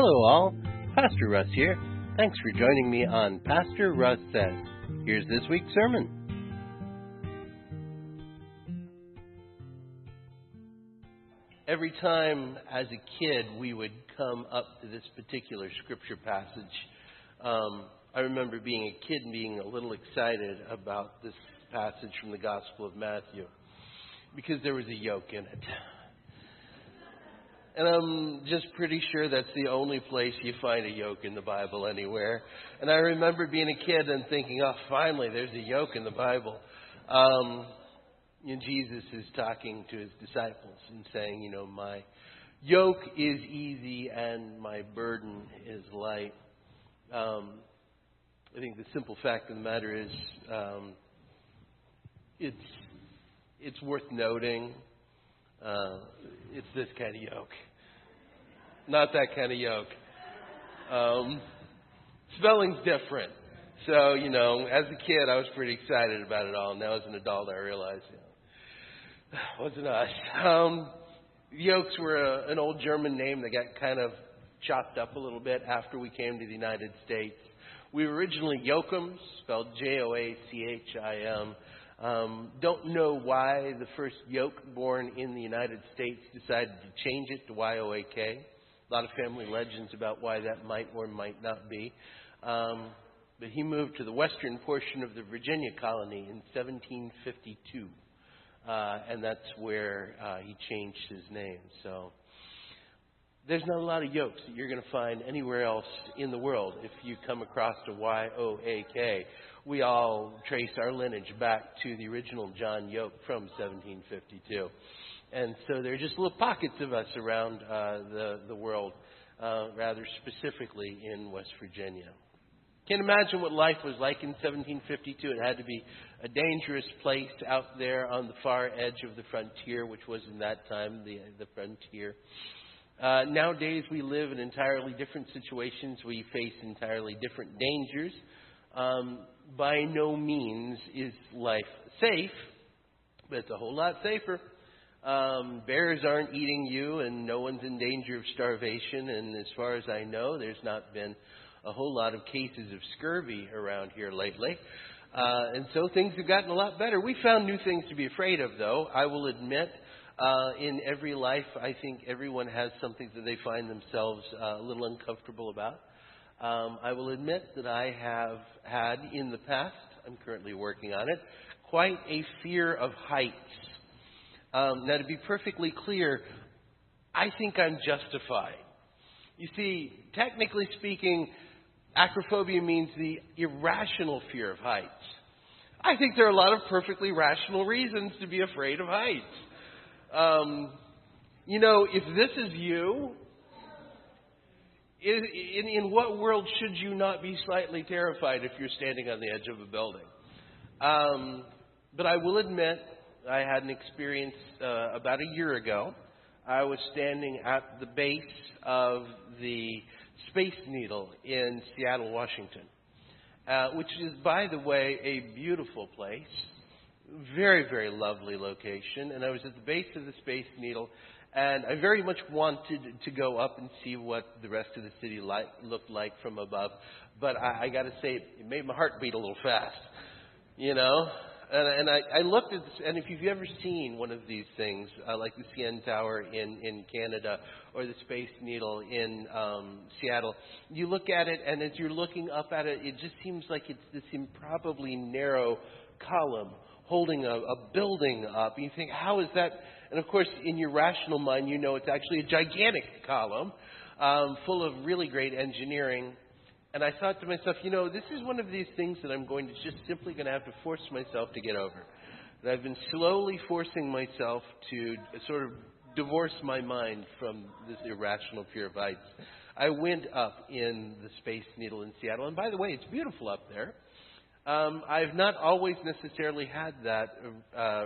Hello all, Pastor Rus here. Thanks for joining me on Pastor Rus Says. Here's this week's sermon. Every time as a kid we would come up to this particular scripture passage, I remember being a kid and being a little excited about this passage from the Gospel of Matthew because there was a yoke in it. And I'm just pretty sure that's the only place you find a yoke in the Bible anywhere. And I remember being a kid and thinking, oh, finally, there's a yoke in the Bible. And Jesus is talking to his disciples and saying, my yoke is easy and my burden is light. I think the simple fact of the matter is it's worth noting. It's this kind of yoke. Not that kind of yoke. Spelling's different. So, as a kid, I was pretty excited about it all. Now, as an adult, I realized, wasn't us. Yokes were an old German name that got kind of chopped up a little bit after we came to the United States. We were originally Yoakums, spelled Joachim. Don't know why the first yoke born in the United States decided to change it to Yoak. A lot of family legends about why that might or might not be. But he moved to the western portion of the Virginia colony in 1752. And that's where he changed his name. So there's not a lot of yokes that you're going to find anywhere else in the world if you come across a Yoak. We all trace our lineage back to the original John Yoke from 1752. And so there are just little pockets of us around the world, rather specifically in West Virginia. Can't imagine what life was like in 1752. It had to be a dangerous place out there on the far edge of the frontier, which was in that time the frontier. Nowadays we live in entirely different situations. We face entirely different dangers. By no means is life safe, but it's a whole lot safer. Bears aren't eating you and no one's in danger of starvation. And as far as I know, there's not been a whole lot of cases of scurvy around here lately. And so things have gotten a lot better. We found new things to be afraid of, though. I will admit, in every life, I think everyone has something that they find themselves a little uncomfortable about. I will admit that I have had in the past, I'm currently working on it, quite a fear of heights. Now, to be perfectly clear, I think I'm justified. You see, technically speaking, acrophobia means the irrational fear of heights. I think there are a lot of perfectly rational reasons to be afraid of heights. If this is you, in what world should you not be slightly terrified if you're standing on the edge of a building? But I will admit, I had an experience about a year ago. I was standing at the base of the Space Needle in Seattle, Washington, which is, by the way, a beautiful place. Very, very lovely location. And I was at the base of the Space Needle, and I very much wanted to go up and see what the rest of the city looked like from above. But I got to say, it made my heart beat a little fast, And I looked at this, and if you've ever seen one of these things, like the CN Tower in Canada or the Space Needle in Seattle, you look at it, and as you're looking up at it, it just seems like it's this improbably narrow column holding a building up. And you think, how is that? And of course, in your rational mind, it's actually a gigantic column full of really great engineering. And I thought to myself, this is one of these things that I'm just simply going to have to force myself to get over. And I've been slowly forcing myself to sort of divorce my mind from this irrational fear of heights. I went up in the Space Needle in Seattle. And by the way, it's beautiful up there. I've not always necessarily had that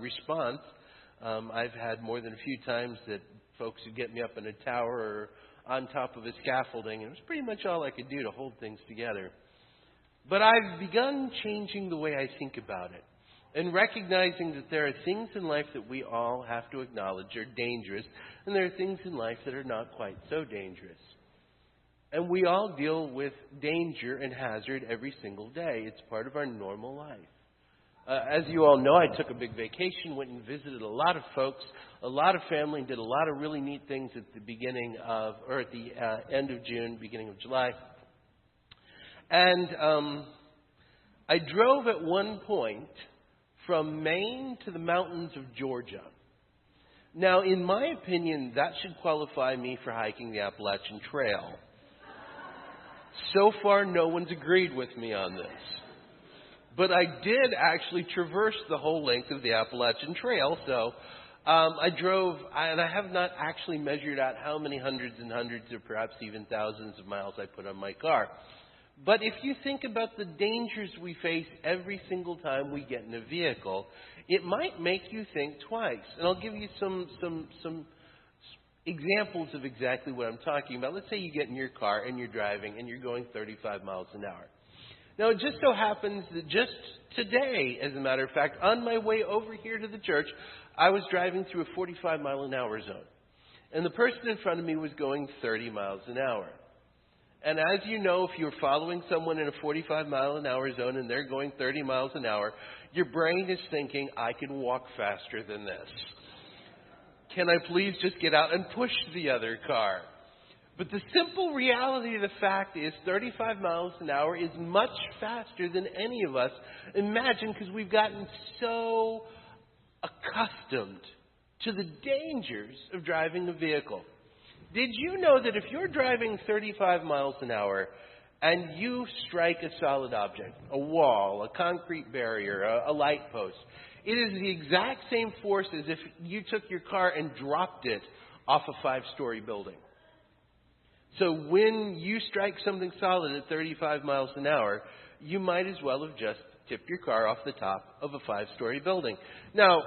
response. I've had more than a few times that folks would get me up in a tower or on top of a scaffolding, and it was pretty much all I could do to hold things together. But I've begun changing the way I think about it and recognizing that there are things in life that we all have to acknowledge are dangerous, and there are things in life that are not quite so dangerous. And we all deal with danger and hazard every single day. It's part of our normal life. As you all know, I took a big vacation, went and visited a lot of folks, a lot of family, and did a lot of really neat things at the beginning of, or at the end of June, beginning of July. And I drove at one point from Maine to the mountains of Georgia. Now, in my opinion, that should qualify me for hiking the Appalachian Trail. So far, no one's agreed with me on this. But I did actually traverse the whole length of the Appalachian Trail. So I drove, and I have not actually measured out how many hundreds and hundreds or perhaps even thousands of miles I put on my car. But if you think about the dangers we face every single time we get in a vehicle, it might make you think twice. And I'll give you some examples of exactly what I'm talking about. Let's say you get in your car and you're driving and you're going 35 miles an hour. Now, it just so happens that just today, as a matter of fact, on my way over here to the church, I was driving through a 45-mile-an-hour zone. And the person in front of me was going 30 miles an hour. And as you know, if you're following someone in a 45-mile-an-hour zone and they're going 30 miles an hour, your brain is thinking, I can walk faster than this. Can I please just get out and push the other car? But the simple reality of the fact is 35 miles an hour is much faster than any of us imagine, because we've gotten so accustomed to the dangers of driving a vehicle. Did you know that if you're driving 35 miles an hour and you strike a solid object, a wall, a concrete barrier, a light post, it is the exact same force as if you took your car and dropped it off a 5-story building? So when you strike something solid at 35 miles an hour, you might as well have just tipped your car off the top of a 5-story building. Now,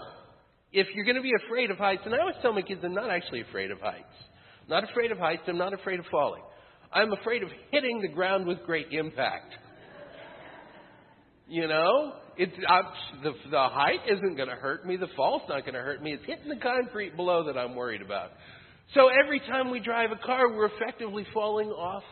if you're going to be afraid of heights, and I always tell my kids I'm not actually afraid of heights. I'm not afraid of heights. I'm not afraid of falling. I'm afraid of hitting the ground with great impact. You know, the height isn't going to hurt me. The fall's not going to hurt me. It's hitting the concrete below that I'm worried about. So every time we drive a car, we're effectively falling off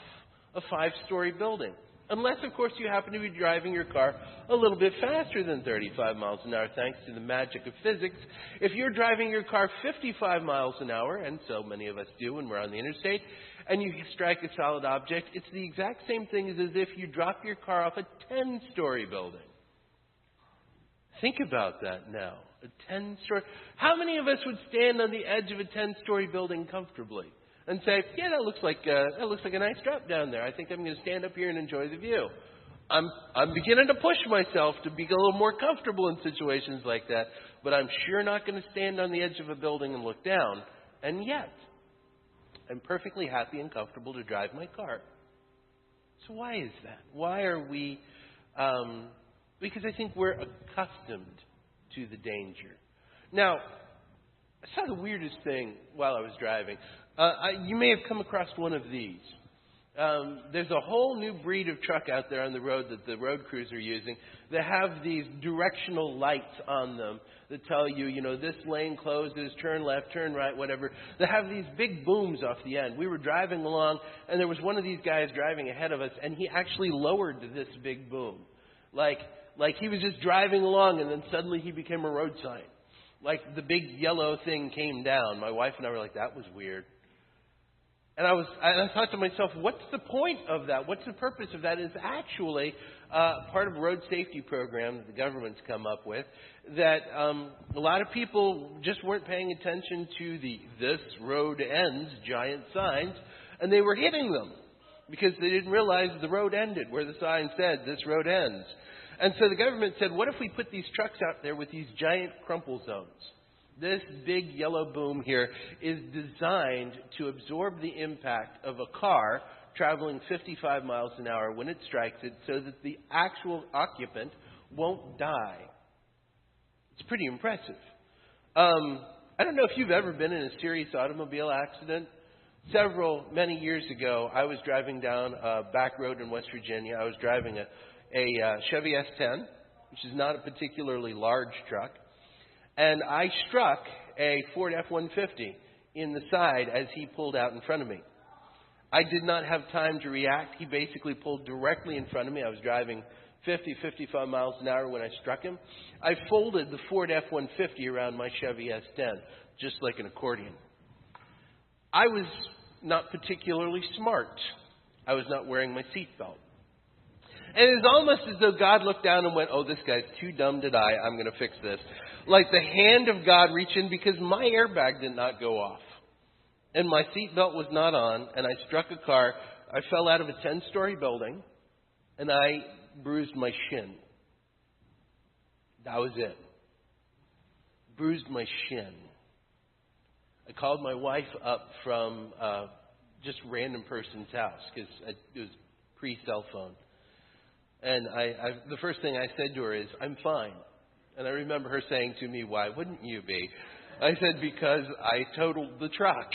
a 5-story building. Unless, of course, you happen to be driving your car a little bit faster than 35 miles an hour, thanks to the magic of physics. If you're driving your car 55 miles an hour, and so many of us do when we're on the interstate, and you strike a solid object, it's the exact same thing as if you drop your car off a 10-story building. Think about that now. A 10-story. How many of us would stand on the edge of a 10-story building comfortably and say, yeah, that looks like a nice drop down there. I think I'm going to stand up here and enjoy the view. I'm beginning to push myself to be a little more comfortable in situations like that, but I'm sure not going to stand on the edge of a building and look down. And yet, I'm perfectly happy and comfortable to drive my car. So why is that? Why are we... because I think we're accustomed to the danger. Now, I saw the weirdest thing while I was driving. You may have come across one of these. There's a whole new breed of truck out there on the road that the road crews are using. They have these directional lights on them that tell you, you know, this lane closes, turn left, turn right, whatever. They have these big booms off the end. We were driving along, and there was one of these guys driving ahead of us, and he actually lowered this big boom. Like he was just driving along, and then suddenly he became a road sign. Like the big yellow thing came down. My wife and I were like, that was weird. And I thought to myself, what's the point of that? What's the purpose of that? It's actually part of a road safety program that the government's come up with that a lot of people just weren't paying attention to the "this road ends" giant signs, and they were hitting them because they didn't realize the road ended where the sign said "this road ends." And so the government said, what if we put these trucks out there with these giant crumple zones? This big yellow boom here is designed to absorb the impact of a car traveling 55 miles an hour when it strikes it so that the actual occupant won't die. It's pretty impressive. I don't know if you've ever been in a serious automobile accident. Many years ago, I was driving down a back road in West Virginia. I was driving a Chevy S10, which is not a particularly large truck. And I struck a Ford F-150 in the side as he pulled out in front of me. I did not have time to react. He basically pulled directly in front of me. I was driving 50, 55 miles an hour when I struck him. I folded the Ford F-150 around my Chevy S10, just like an accordion. I was not particularly smart. I was not wearing my seatbelt. And it was almost as though God looked down and went, oh, this guy's too dumb to die. I'm going to fix this. Like the hand of God reached in because my airbag did not go off. And my seatbelt was not on. And I struck a car. I fell out of a 10-story building. And I bruised my shin. That was it. Bruised my shin. I called my wife up from just random person's house because it was pre-cell phone. And the first thing I said to her is, I'm fine. And I remember her saying to me, why wouldn't you be? I said, because I totaled the truck.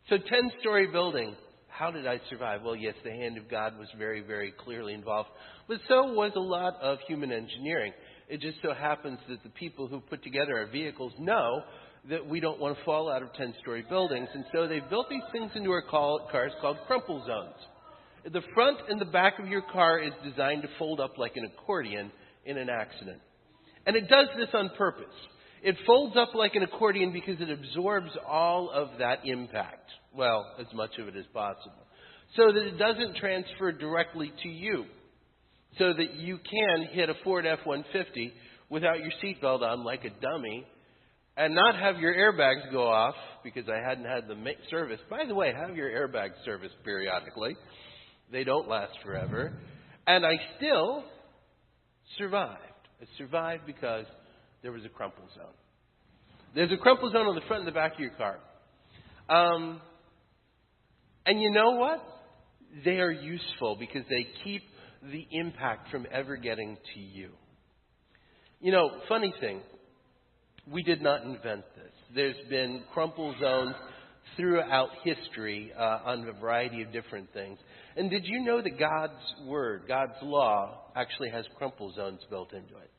So 10-story building. How did I survive? Well, yes, the hand of God was very, very clearly involved. But so was a lot of human engineering. It just so happens that the people who put together our vehicles know that we don't want to fall out of 10-story buildings. And so they've built these things into our cars called crumple zones. The front and the back of your car is designed to fold up like an accordion in an accident. And it does this on purpose. It folds up like an accordion because it absorbs all of that impact. Well, as much of it as possible. So that it doesn't transfer directly to you. So that you can hit a Ford F-150 without your seatbelt on like a dummy and not have your airbags go off because I hadn't had them serviced. By the way, have your airbags serviced periodically. They don't last forever. And I still survived. I survived because there was a crumple zone. There's a crumple zone on the front and the back of your car. And you know what? They are useful because they keep the impact from ever getting to you. You know, funny thing, we did not invent this. There's been crumple zones throughout history on a variety of different things. And did you know that God's Word, God's law, actually has crumple zones built into it?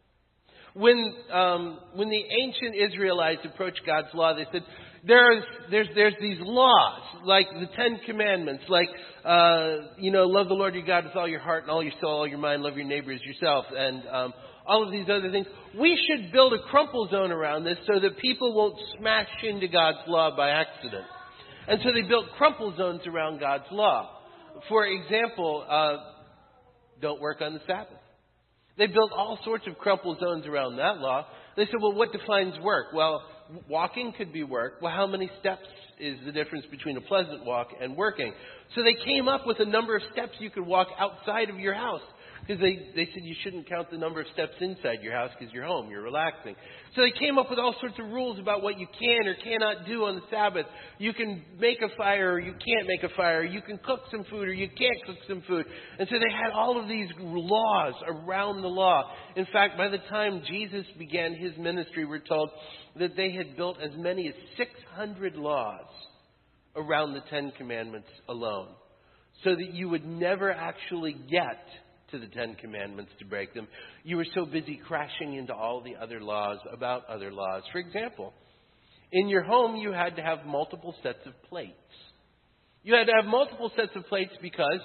When the ancient Israelites approached God's law, they said, there's these laws, like the Ten Commandments, like, love the Lord your God with all your heart and all your soul, all your mind, love your neighbor as yourself, and all of these other things. We should build a crumple zone around this so that people won't smash into God's law by accident. And so they built crumple zones around God's law. For example, don't work on the Sabbath. They built all sorts of crumple zones around that law. They said, well, what defines work? Well, walking could be work. Well, how many steps is the difference between a pleasant walk and working? So they came up with a number of steps you could walk outside of your house. Because they said you shouldn't count the number of steps inside your house because you're home, you're relaxing. So they came up with all sorts of rules about what you can or cannot do on the Sabbath. You can make a fire or you can't make a fire. You can cook some food or you can't cook some food. And so they had all of these laws around the law. In fact, by the time Jesus began his ministry, we're told that they had built as many as 600 laws around the Ten Commandments alone. So that you would never actually get to the Ten Commandments to break them. You were so busy crashing into all the other laws about other laws. For example, in your home you had to have multiple sets of plates. You had to have multiple sets of plates because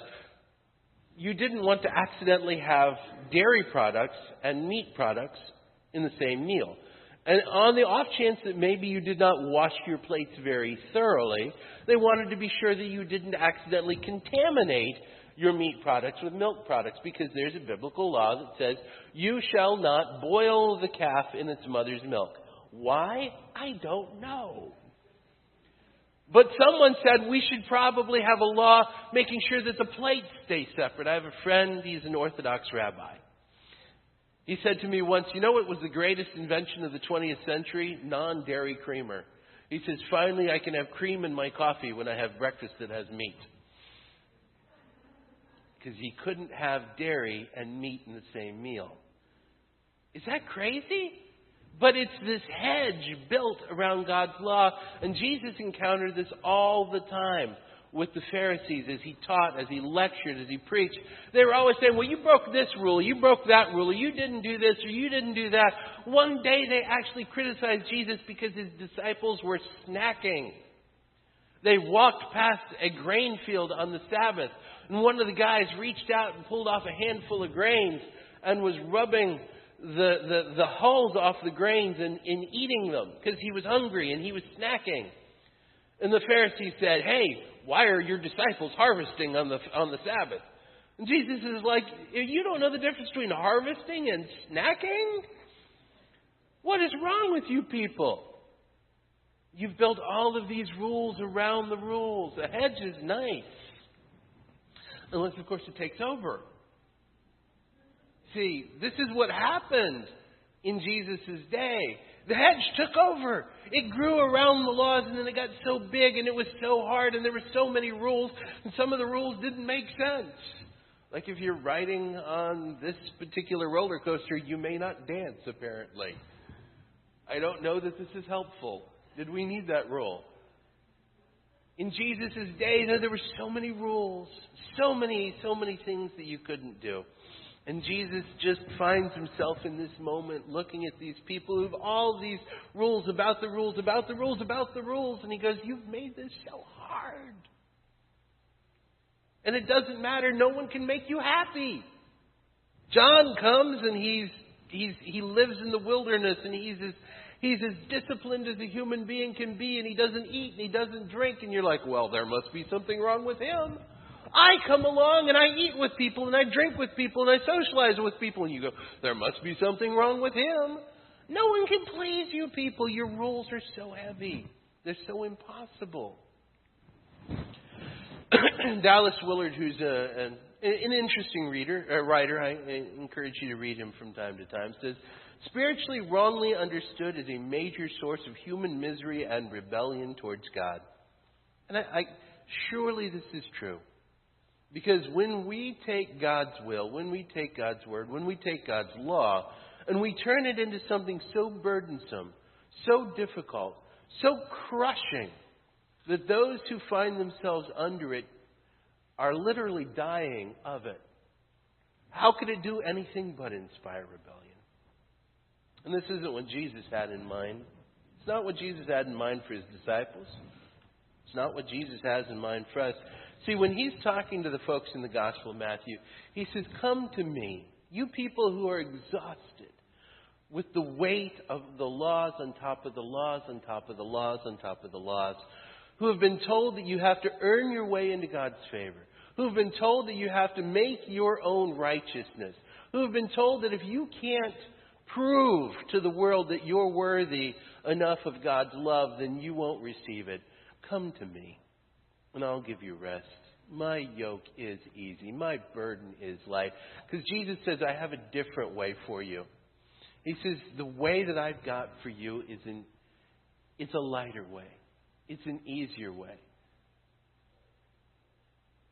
you didn't want to accidentally have dairy products and meat products in the same meal. And on the off chance that maybe you did not wash your plates very thoroughly, they wanted to be sure that you didn't accidentally contaminate your meat products with milk products, because there's a biblical law that says you shall not boil the calf in its mother's milk. Why? I don't know. But someone said we should probably have a law making sure that the plates stay separate. I have a friend, he's an Orthodox rabbi. He said to me once, you know what was the greatest invention of the 20th century? Non-dairy creamer. He says, finally I can have cream in my coffee when I have breakfast that has meat. Because he couldn't have dairy and meat in the same meal. Is that crazy? But it's this hedge built around God's law. And Jesus encountered this all the time with the Pharisees as he taught, as he lectured, as he preached. They were always saying, well, you broke this rule, you broke that rule, you didn't do this, or you didn't do that. One day they actually criticized Jesus because his disciples were snacking. They walked past a grain field on the Sabbath, and one of the guys reached out and pulled off a handful of grains and was rubbing the hulls off the grains and eating them because he was hungry and he was snacking. And the Pharisees said, "Hey, why are your disciples harvesting on the Sabbath?" And Jesus is like, "You don't know the difference between harvesting and snacking? What is wrong with you people? You've built all of these rules around the rules. A hedge is nice. Unless, of course, it takes over." See, this is what happened in Jesus' day. The hedge took over. It grew around the laws, and then it got so big, and it was so hard, and there were so many rules, and some of the rules didn't make sense. Like if you're riding on this particular roller coaster, you may not dance, apparently. I don't know that this is helpful. Did we need that rule? In Jesus' day, there were so many rules, so many things that you couldn't do. And Jesus just finds himself in this moment looking at these people who have all these rules about the rules, about the rules, about the rules. And he goes, "You've made this so hard. And it doesn't matter. No one can make you happy." John comes and he lives in the wilderness, and he's as disciplined as a human being can be, and he doesn't eat and he doesn't drink. And you're like, "Well, there must be something wrong with him. I come along and I eat with people and I drink with people and I socialize with people." And you go, "There must be something wrong with him." No one can please you people. Your rules are so heavy. They're so impossible. Dallas Willard, who's an interesting writer, I encourage you to read him from time to time, says, "Spiritually wrongly understood is a major source of human misery and rebellion towards God." And surely this is true. Because when we take God's will, when we take God's word, when we take God's law, and we turn it into something so burdensome, so difficult, so crushing, that those who find themselves under it are literally dying of it, how could it do anything but inspire rebellion? And this isn't what Jesus had in mind. It's not what Jesus had in mind for his disciples. It's not what Jesus has in mind for us. See, when he's talking to the folks in the Gospel of Matthew, he says, "Come to me, you people who are exhausted with the weight of the laws on top of the laws on top of the laws on top of the laws, who have been told that you have to earn your way into God's favor, who have been told that you have to make your own righteousness, who have been told that if you can't prove to the world that you're worthy enough of God's love, then you won't receive it. Come to me, and I'll give you rest. My yoke is easy. My burden is light." Because Jesus says, "I have a different way for you." He says, the way that I've got for you it's a lighter way. It's an easier way.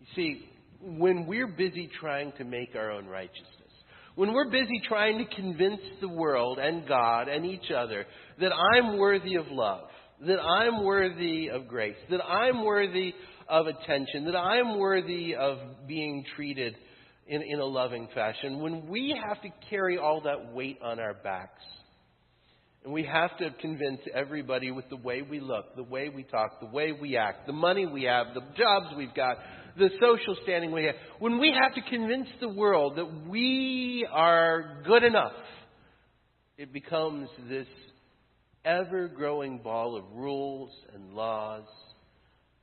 You see, when we're busy trying to make our own righteousness, when we're busy trying to convince the world and God and each other that I'm worthy of love, that I'm worthy of grace, that I'm worthy of attention, that I'm worthy of being treated in a loving fashion, when we have to carry all that weight on our backs, and we have to convince everybody with the way we look, the way we talk, the way we act, the money we have, the jobs we've got, the social standing we have, when we have to convince the world that we are good enough, it becomes this ever-growing ball of rules and laws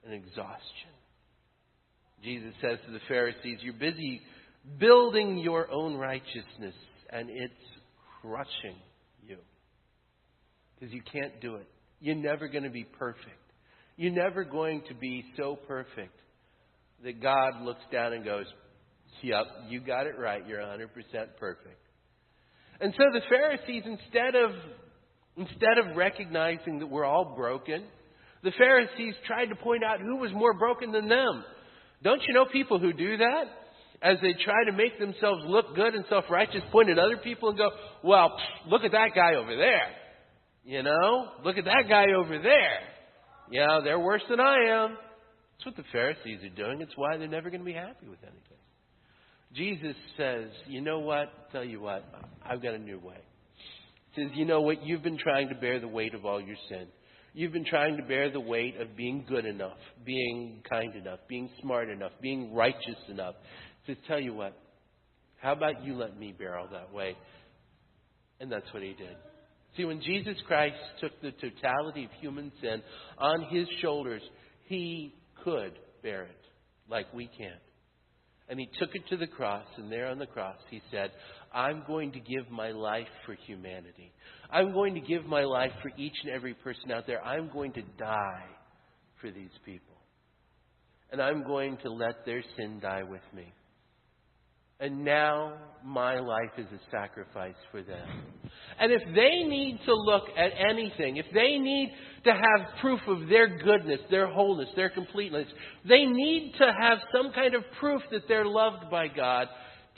and exhaustion. Jesus says to the Pharisees, "You're busy building your own righteousness, and it's crushing you. Because you can't do it. You're never going to be perfect. You're never going to be so perfect that God looks down and goes, 'Yep, you got it right. You're 100% perfect.'" And so the Pharisees, instead of recognizing that we're all broken, the Pharisees tried to point out who was more broken than them. Don't you know people who do that? As they try to make themselves look good and self-righteous, point at other people and go, "Well, look at that guy over there. Look at that guy over there. Yeah, they're worse than I am." That's what the Pharisees are doing. It's why they're never going to be happy with anything. Jesus says, "You know what? Tell you what, I've got a new way." He says, "You know what? You've been trying to bear the weight of all your sin. You've been trying to bear the weight of being good enough, being kind enough, being smart enough, being righteous enough. He says, tell you what, how about you let me bear all that weight? And that's what he did. See, when Jesus Christ took the totality of human sin on his shoulders, he could bear it like we can't. And he took it to the cross, and there on the cross he said, I'm going to give my life for humanity. I'm going to give my life for each and every person out there. I'm going to die for these people. And I'm going to let their sin die with me. And now my life is a sacrifice for them. And if they need to look at anything, if they need to have proof of their goodness, their wholeness, their completeness, they need to have some kind of proof that they're loved by God,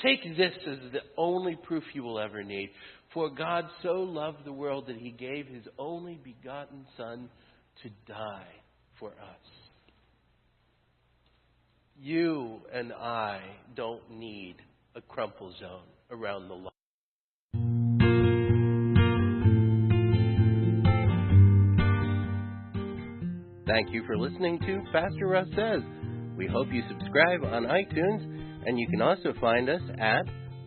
take this as the only proof you will ever need. For God so loved the world that he gave his only begotten Son to die for us. You and I don't need a crumple zone around the law. Thank you for listening to Pastor Rus Says. We hope you subscribe on iTunes, and you can also find us at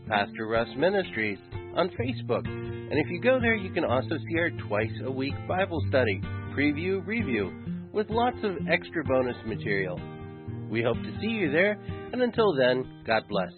Pastor Rus Ministries on Facebook. And if you go there, you can also see our twice-a-week Bible study, preview, review, with lots of extra bonus material. We hope to see you there, and until then, God bless.